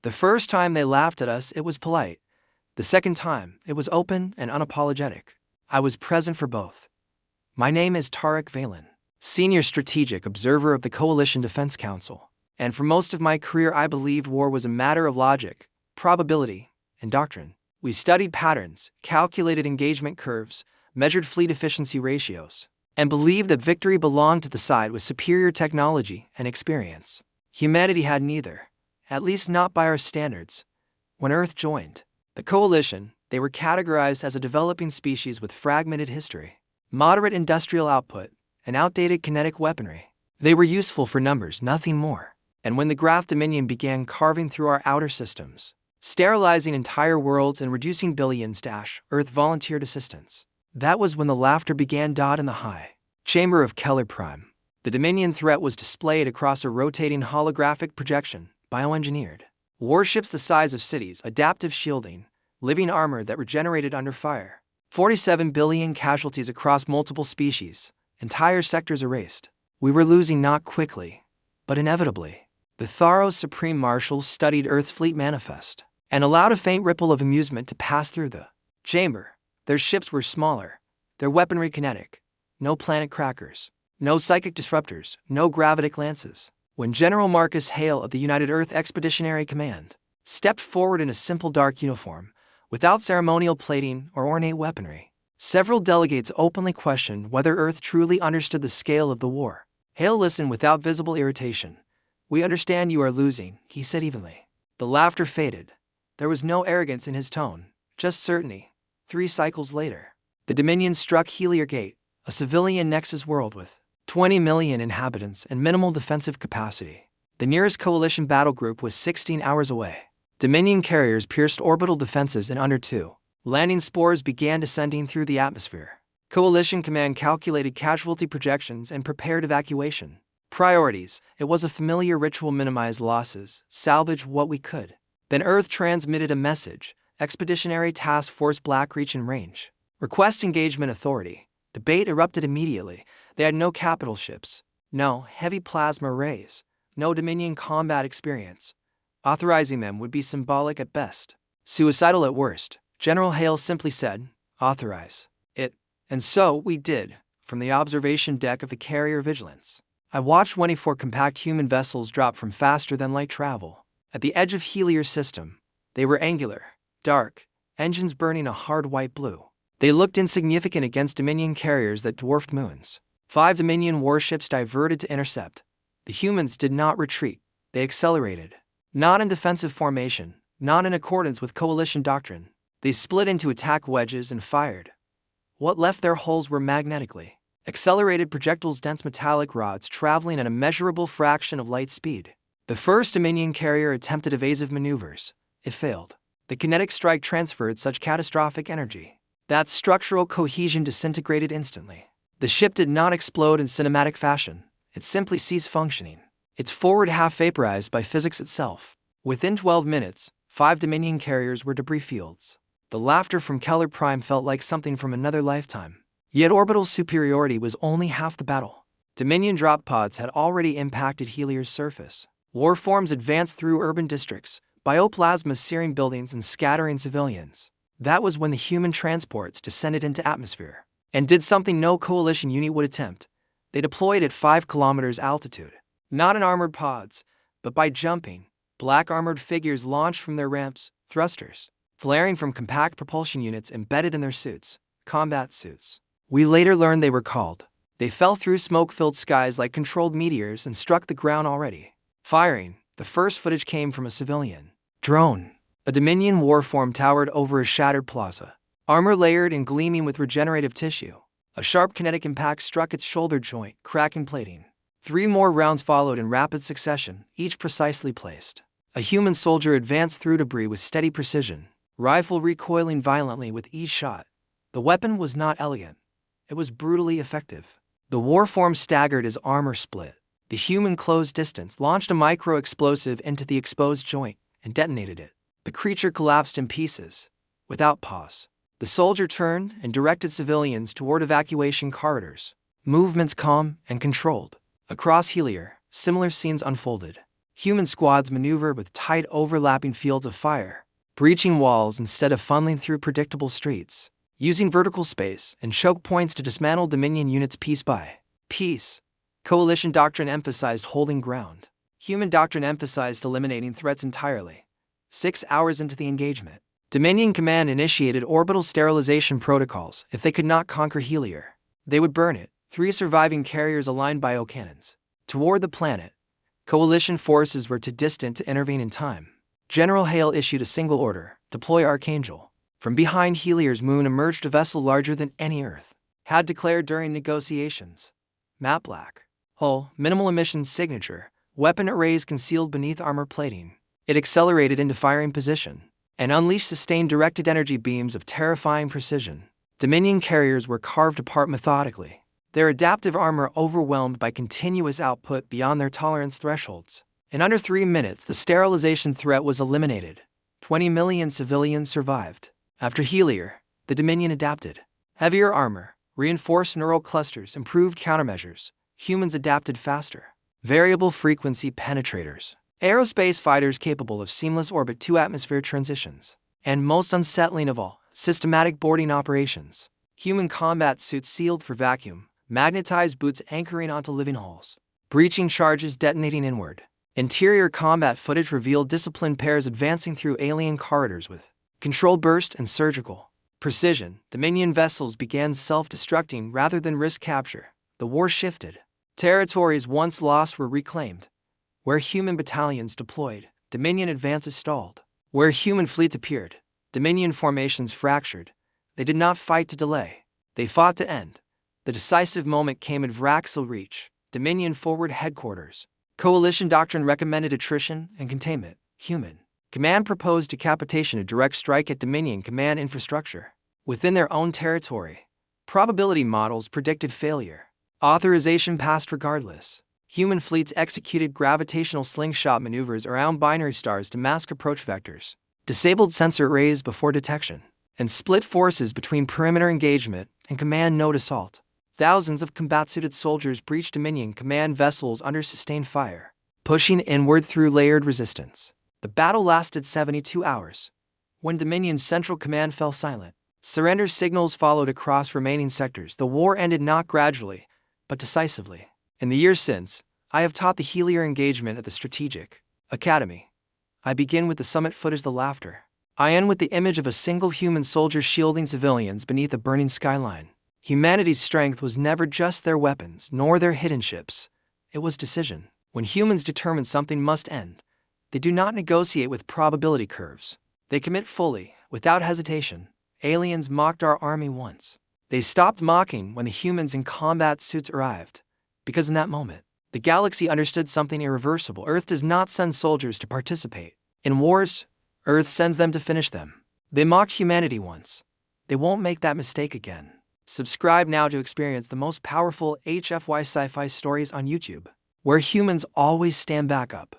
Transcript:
The first time they laughed at us, it was polite. The second time, it was open and unapologetic. I was present for both. My name is Tarek Valen, Senior Strategic Observer of the Coalition Defense Council, and for most of my career I believed war was a matter of logic, probability, and doctrine. We studied patterns, calculated engagement curves, measured fleet efficiency ratios, and believed that victory belonged to the side with superior technology and experience. Humanity had neither, at least not by our standards. When Earth joined the coalition, they were categorized as a developing species with fragmented history, moderate industrial output, and outdated kinetic weaponry. They were useful for numbers, nothing more. And when the Graph Dominion began carving through our outer systems, sterilizing entire worlds and reducing billions, Earth volunteered assistance. That was when the laughter began. In the high chamber of Keller Prime, the Dominion threat was displayed across a rotating holographic projection, bioengineered. Warships the size of cities, adaptive shielding, living armor that regenerated under fire. 47 billion casualties across multiple species, entire sectors erased. We were losing not quickly, but inevitably. The thorough Supreme Marshals studied Earth's fleet manifest and allowed a faint ripple of amusement to pass through the chamber. Their ships were smaller, their weaponry kinetic, no planet crackers, no psychic disruptors, no gravitic lances. When General Marcus Hale of the United Earth Expeditionary Command stepped forward in a simple dark uniform, without ceremonial plating or ornate weaponry, several delegates openly questioned whether Earth truly understood the scale of the war. Hale listened without visible irritation. "We understand you are losing," he said evenly. The laughter faded. There was no arrogance in his tone, just certainty. 3 cycles later, the Dominion struck Helier Gate, a civilian Nexus world with 20 million inhabitants and minimal defensive capacity. The nearest coalition battle group was 16 hours away. Dominion carriers pierced orbital defenses in under 2. Landing spores began descending through the atmosphere. Coalition Command calculated casualty projections and prepared evacuation. Priorities: it was a familiar ritual: minimize losses, salvage what we could. Then Earth transmitted a message: Expeditionary Task Force Blackreach in range. Request engagement authority. Debate erupted immediately. They had no capital ships, no heavy plasma arrays, no Dominion combat experience. Authorizing them would be symbolic at best, suicidal at worst. General Hale simply said, "Authorize it." And so we did, from the observation deck of the carrier Vigilance. I watched 24 compact human vessels drop from faster-than-light travel. At the edge of Helier's system, they were angular, dark, engines burning a hard white blue. They looked insignificant against Dominion carriers that dwarfed moons. 5 Dominion warships diverted to intercept. The humans did not retreat, they accelerated. Not in defensive formation, not in accordance with coalition doctrine. They split into attack wedges and fired. What left their holes were magnetically accelerated projectiles, dense metallic rods traveling at a measurable fraction of light speed. The first Dominion carrier attempted evasive maneuvers. It failed. The kinetic strike transferred such catastrophic energy that structural cohesion disintegrated instantly. The ship did not explode in cinematic fashion. It simply ceased functioning. Its forward half vaporized by physics itself. Within 12 minutes, 5 Dominion carriers were debris fields. The laughter from Keller Prime felt like something from another lifetime. Yet orbital superiority was only half the battle. Dominion drop pods had already impacted Helier's surface. War forms advanced through urban districts, bioplasmas searing buildings and scattering civilians. That was when the human transports descended into atmosphere and did something no coalition unit would attempt. They deployed at 5 kilometers altitude, not in armored pods, but by jumping. Black armored figures launched from their ramps, thrusters, flaring from compact propulsion units embedded in their suits, combat suits. We later learned they were called. They fell through smoke-filled skies like controlled meteors and struck the ground already firing. The first footage came from a civilian drone. A Dominion warform towered over a shattered plaza, armor layered and gleaming with regenerative tissue. A sharp kinetic impact struck its shoulder joint, cracking plating. 3 more rounds followed in rapid succession, each precisely placed. A human soldier advanced through debris with steady precision, rifle recoiling violently with each shot. The weapon was not elegant. It was brutally effective. The warform staggered as armor split. The human closed distance launched a micro-explosive into the exposed joint and detonated it. The creature collapsed in pieces, without pause. The soldier turned and directed civilians toward evacuation corridors. Movements calm and controlled. Across Helier, similar scenes unfolded. Human squads maneuvered with tight overlapping fields of fire, breaching walls instead of funneling through predictable streets, using vertical space and choke points to dismantle Dominion units piece by piece. Coalition doctrine emphasized holding ground. Human doctrine emphasized eliminating threats entirely. 6 hours into the engagement, Dominion Command initiated orbital sterilization protocols. If they could not conquer Helier, they would burn it. 3 surviving carriers aligned biocannons toward the planet. Coalition forces were too distant to intervene in time. General Hale issued a single order: deploy Archangel. From behind Helier's moon emerged a vessel larger than any Earth had declared during negotiations. Matte black hull, minimal emissions signature, weapon arrays concealed beneath armor plating. It accelerated into firing position and unleashed sustained directed energy beams of terrifying precision. Dominion carriers were carved apart methodically, their adaptive armor overwhelmed by continuous output beyond their tolerance thresholds. In under 3 minutes, the sterilization threat was eliminated. 20 million civilians survived. After Helier, the Dominion adapted. Heavier armor, reinforced neural clusters, improved countermeasures. Humans adapted faster. Variable frequency penetrators, aerospace fighters capable of seamless orbit to atmosphere transitions. And most unsettling of all, systematic boarding operations. Human combat suits sealed for vacuum, magnetized boots anchoring onto living hulls, breaching charges detonating inward. Interior combat footage revealed disciplined pairs advancing through alien corridors with controlled burst and surgical precision. Dominion vessels began self-destructing rather than risk capture. The war shifted. Territories once lost were reclaimed. Where human battalions deployed, Dominion advances stalled. Where human fleets appeared, Dominion formations fractured. They did not fight to delay. They fought to end. The decisive moment came at Vraxel Reach, Dominion Forward Headquarters. Coalition doctrine recommended attrition and containment. Human Command proposed decapitation, a direct strike at Dominion Command infrastructure within their own territory. Probability models predicted failure. Authorization passed regardless. Human fleets executed gravitational slingshot maneuvers around binary stars to mask approach vectors, disabled sensor arrays before detection, and split forces between perimeter engagement and command node assault. Thousands of combat-suited soldiers breached Dominion Command vessels under sustained fire, pushing inward through layered resistance. The battle lasted 72 hours. When Dominion's Central Command fell silent, surrender signals followed across remaining sectors. The war ended not gradually, but decisively. In the years since, I have taught the Helier engagement at the Strategic Academy. I begin with the summit footage, the laughter. I end with the image of a single human soldier shielding civilians beneath a burning skyline. Humanity's strength was never just their weapons, nor their hidden ships. It was decision. When humans determine something must end, they do not negotiate with probability curves. They commit fully, without hesitation. Aliens mocked our army once. They stopped mocking when the humans in combat suits arrived. Because in that moment, the galaxy understood something irreversible. Earth does not send soldiers to participate in wars. Earth sends them to finish them. They mocked humanity once. They won't make that mistake again. Subscribe now to experience the most powerful HFY Sci-Fi stories on YouTube, where humans always stand back up.